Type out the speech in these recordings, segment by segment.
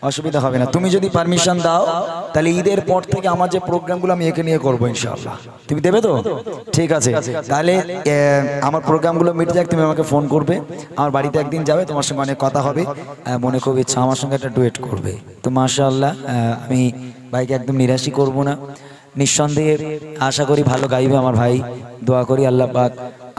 অসুবিধা হবে না, তুমি যদি পারমিশন দাও তাহলে ঈদের পর থেকে আমার যে প্রোগ্রামগুলো আমি একে নিয়ে করবো ইনশাআল্লাহ। তুমি দেবে তো? ঠিক আছে, তাহলে আমার প্রোগ্রামগুলো মিটে যাক, তুমি আমাকে ফোন করবে, আমার বাড়িতে একদিন যাবে, তোমার সঙ্গে অনেক কথা হবে, মনে খুব ইচ্ছা আমার সঙ্গে একটা ডুয়েট করবে। তো মাশাআল্লাহ, আমি ভাইকে একদম নিরাশই করব না, নিঃসন্দেহে আশা করি ভালো গাইবে আমার ভাই। দোয়া করি আল্লাহ পাক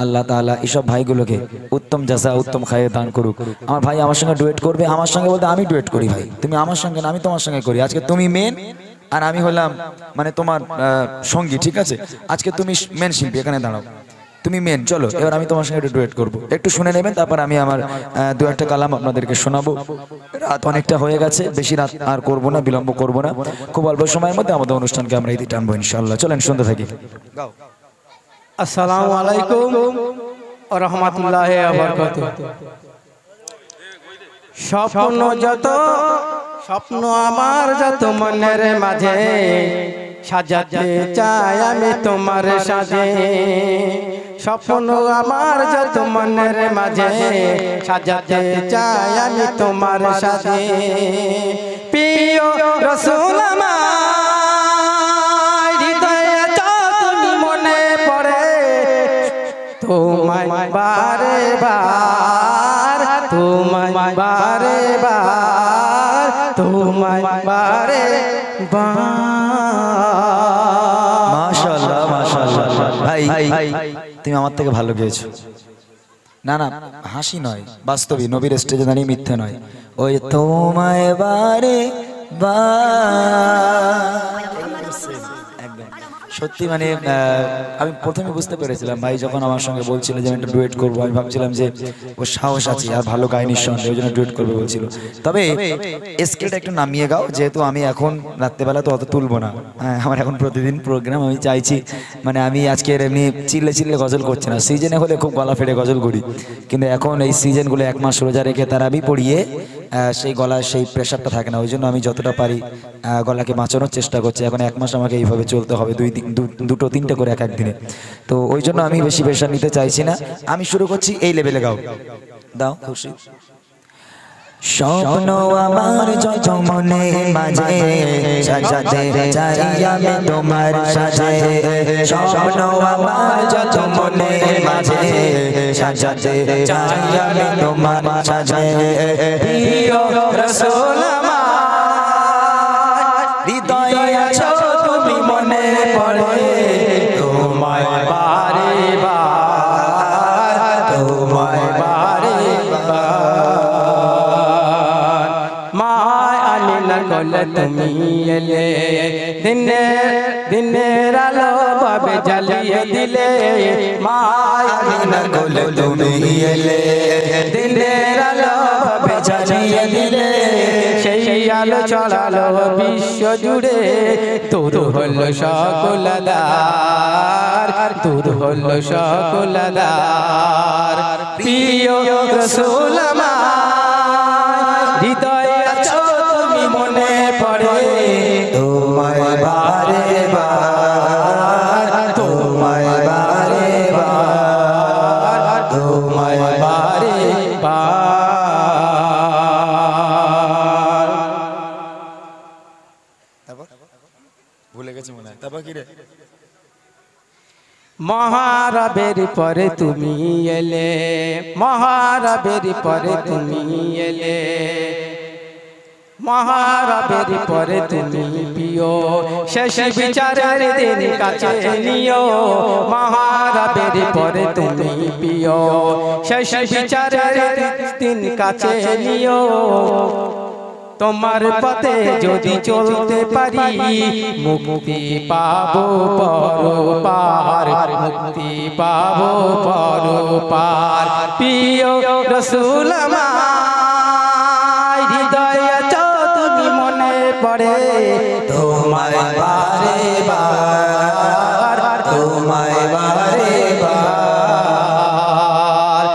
আল্লাহ তাআলা এসব ভাইগুলোকে উত্তম জাযা উত্তম খায়ের দান করুক। আমার ভাই আমার সঙ্গে ডুয়েট করবে, আমার সঙ্গে বলতে আমি ডুয়েট করি ভাই, তুমি আমার সঙ্গে না, আমি তোমার সঙ্গে করি। আজকে তুমি মেন আর আমি হলাম মানে তোমার সঙ্গী, ঠিক আছে? আজকে তুমি মেন শিল্পী, এখানে দাঁড়াও, তুমি মেন। চলো এবার আমি তোমার সঙ্গে একটু ডুয়েট করবো, একটু শুনে নেবেন, তারপর আমি আমার দু একটা কালাম আপনাদেরকে শোনাবো। রাত অনেকটা হয়ে গেছে, বেশি রাত আর করবো না, বিলম্ব করবো না, খুব অল্প সময়ের মধ্যে আমাদের অনুষ্ঠানকে আমরা ইতি টানবো ইনশাআল্লাহ। চলেন শুনতে থাকি। আসসালামু আলাইকুম ওয়া রাহমাতুল্লাহি ওয়া বারাকাতুহু। স্বপ্ন যত, স্বপ্ন আমার যত মনের মাঝে, সাজাতে চাই আমি তোমার সাজে। স্বপ্ন আমার যত মনের মাঝে, সাজাতে চাই আমি তোমার সাজে। প্রিয় রাসূল আমার হৃদয়ে তুমি মনে পড়ে, তোমায় বারে বার, তোমায় বারে বার, তোমায় বারে বার। মাশাআল্লাহ মাশাআল্লাহ ভাই, তুমি আমার থেকে ভালো গেয়েছো। না না, হাসি নয়, বাস্তবই নবীর স্টেজে দাঁড়িয়ে মিথ্যে নয়। ওই তোমায় বারে একদম সত্যি, মানে আমি প্রথমে বুঝতে পেরেছিলাম ভাই যখন আমার সঙ্গে বলছিল যে আমি একটা ডুয়েট করবো, আমি ভাবছিলাম যে ও সাহস আছে আর ভালো গায়নি সন্দেহ, ওই জন্য ডুয়েট করবে বলছিল। তবে স্কেলটা একটু নামিয়ে গাও, যেহেতু আমি এখন রাত্রেবেলা তো অত তুলবো না। হ্যাঁ, আমার এখন প্রতিদিন প্রোগ্রাম, আমি চাইছি মানে আমি আজকের এমনি চিল্লে চিল্লে গজল করছি না, সিজনে হলে খুব গলা ফেটে গজল করি, কিন্তু এখন এই সিজনগুলো এক মাস রোজা রেখে তারাবি পড়িয়ে সেই গলায় সেই প্রেশারটা থাকে না, ওই জন্য আমি যতটা পারি গলাকে বাঁচানোর চেষ্টা করছি। এখন এক মাস আমাকে এইভাবে চলতে হবে, দুটো তিনটে করে এক একদিনে, তো ওই জন্য আমি বেশি প্রেশার নিতে চাইছি না। আমি শুরু করছি, এই লেভেলে গাও, দাও খুশি। স্বপ্ন আমার যত মনে মাঝে, সাজাতে চাই আমি তোমার সাজে। স্বপ্ন আমার যত মনে মাঝে, সাজাতে চাই আমি তোমার সাজে। প্রিয় রাসূল আমার হৃদয়ে আছো তুমি মনে পড়ে, তোমায় বারে বার, তোমায় বারে বার। মায় আমিনা কোলে তুমি এলে, দিনের আলো ভাবে জ্বালিয়ে দিলে। মায় আমিনা কোলে তুমি এলে, দিনের আলো ভাবে জ্বালিয়ে দিলে। সেই আলো ছড়ালো বিশ্ব জুড়ে, তোর হলো সকল আদার, তোর হলো সকল আদার। প্রিয় রাসূল আমার হৃদয়ে আছো তুমি মনে পড়ে, তোমায় বারে বার, তোমায় বারে বার, তোমায় বারে বার। ভুলে গেছি মনে হয়, তারপর কি রে? মহারবের পরে তুমি এলে, মহারবের পরে তুমি এলে, মহারবের পরে তুমি প্রিয়, শেষ বিচারের দিন কাছে নিও। মহারবের পরে তুমি প্রিয়, শেষ বিচারের দিন কাছে নিও। তোমার পথে যদি চলতে পারি, মুক্তি পাবো পরপার, মুক্তি পাবো পরপার। প্রিয় রাসূল আমার হৃদয়ে আছো তুমি মনে পড়ে, তোমায় বারে বার, তোমায় বারে বার।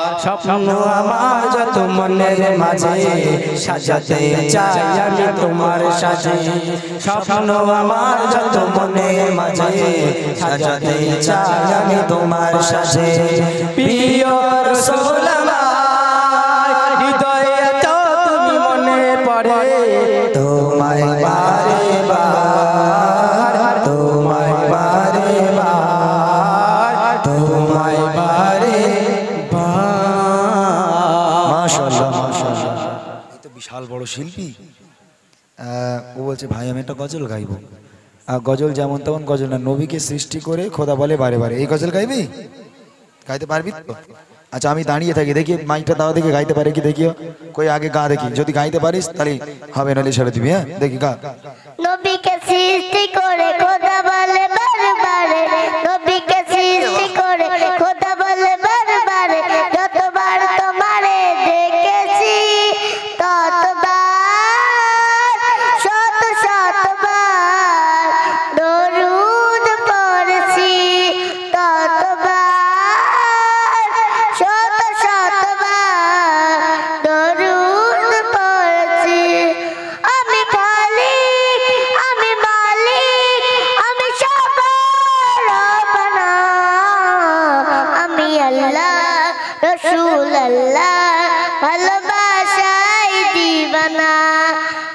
স্বপ্ন আমার যত মনের মাঝে সাজাতে চাই আমি তোমার সাজে স্বপ্ন আমার যত মনের মাঝে সাজাতে চাই আমি তোমার সাজে প্রিয় রাসূল আমার হৃদয়ে তো তুমি মনে পড়ে তোমায় বারে বার তোমায় বারে বার তোমায় বারে মাশাআল্লাহ মাশাআল্লাহ। এই তো বিশাল বড় শিল্পী। ও বলছে ভাই আমি একটা গজল গাইবো। গজল যেমন তেমন গজল না, নবীকে সৃষ্টি করে খোদা বলে বারে বারে। এই গজল গাইবি? গাইতে পারবি তো? আচ্ছা আমি দাঁড়িয়ে থাকি, দেখি মাইকটা দাও, দেখি গাইতে পারে কি, দেখিও কই আগে গা দেখি, যদি গাইতে পারিস তাহলে হবে, নাহলে ছেড়ে দিবি। হ্যাঁ দেখি গা। নবীকে সৃষ্টি করে খোদা বলে বারবারে, নবীকে সৃষ্টি করে খোদা বলে বারবারে, যতবার তোমারে দেখেছি ততবার শত শতবার দরুদ পড়েছি, ততবার শত শতবার দরুদ পড়েছি। আমি খালিক, আমি মালিক, আমি সবার রব্বানা, আমি আল্লাহ রসুল আল্লাহ ভালোবাসাই দিবানা।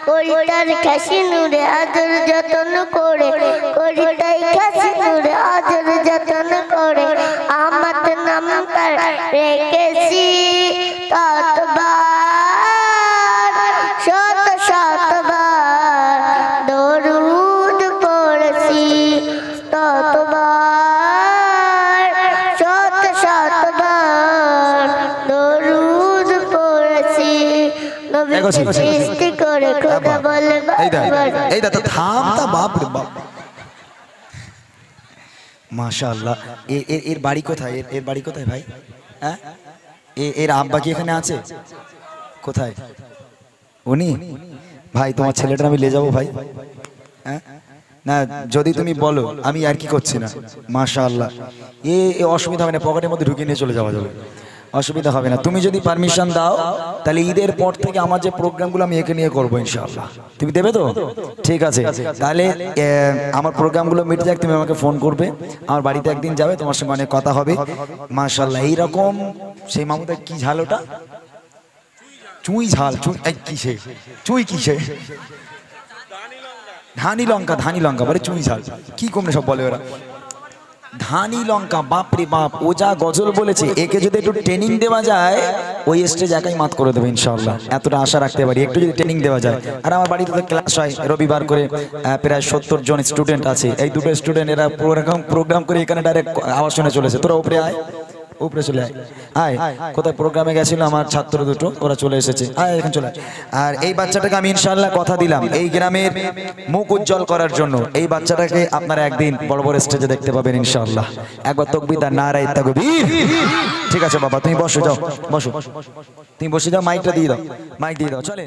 করিটার খাসি নূরে আদর যতন করে, করিটাই খাসি নূরে আদর যতন করে, আমার নাম তার রেখেছি ততবার শত শতবার দরুদ পড়েছি, ততবার শত শতবার দরুদ পড়েছি। নবীকে সৃষ্টি করে খোদা বলে বারবার। এই দা থাম তা, বাপ রে বাপ। মাশাআল্লাহ। এর বাড়ি কোথায়? এর বাড়ি কোথায় ভাই? হ্যাঁ এর আব্বা কি এখানে আছে? কোথায় উনি? ভাই তোমার ছেলেটা আমি নিয়ে যাবো ভাই। হ্যাঁ না যদি তুমি বলো, আমি আর কি করছি না। মাশাআল্লাহ। এ অসুবিধা হবে না, পকেটের মধ্যে ঢুকিয়ে নিয়ে চলে যাওয়া যাবে, অসুবিধা হবে না। তুমি যদি পারমিশন দাও তাহলে ঈদের পর থেকে আমার যে প্রোগ্রামগুলো আমি একে নিয়ে করবো ইনশাআল্লাহ। তুমি দেবে তো? ঠিক আছে, তাহলে আমার প্রোগ্রামগুলো মিটে যাক, তুমি আমাকে ফোন করবে, আমার বাড়িতে একদিন যাবে, তোমার সঙ্গে অনেক কথা হবে। মাশাআল্লাহ। এইরকম সেই মামুদের কি ঝাল ওটা? চুই ঝাল। চুই কিসে? চুই কিসে? ধানি লঙ্কা। ধানি লঙ্কা বলে চুই ঝাল, কি কমনে সব বলে ওরা। ধানি লঙ্কা, বাপরে বাপ। ও যা গজল বলেছে, একে যদি একটু ট্রেনিং দেওয়া যায় ওই স্টেজ একাই মাত করে দেবে ইনশাআল্লাহ, এতটা আশা রাখতে পারি। একটু যদি ট্রেনিং দেওয়া যায়। আর আমার বাড়িতে তো ক্লাস হয় রবিবার করে, প্রায় 70 জন স্টুডেন্ট আছে। এই দুটো স্টুডেন্ট এরা প্রোগ্রাম করে এখানে ডাইরেক্ট আওয়াজ শুনে চলেছে। তোরা উপরে আয়, উপরে চলে আয়। আয় কোথায় প্রোগ্রামে গেছিল আমার ছাত্র দুটো, ওরা চলে এসেছে। আয় এখানে চলে আয়। আর এই বাচ্চাটাকে আমি ইনশাআল্লাহ কথা দিলাম এই গ্রামের মুখ উজ্জ্বল করার জন্য। এই বাচ্চাটাকে আপনারা একদিন বড় বড় স্টেজে দেখতে পাবেন ইনশাআল্লাহ। একবার তাকবীর আর নারায়ে তাকবীর। ঠিক আছে বাবা, তুমি বসো, যাও বসো, তুমি বসে যাও, মাইকটা দিয়ে দাও, মাইক দিয়ে দাও, চলে।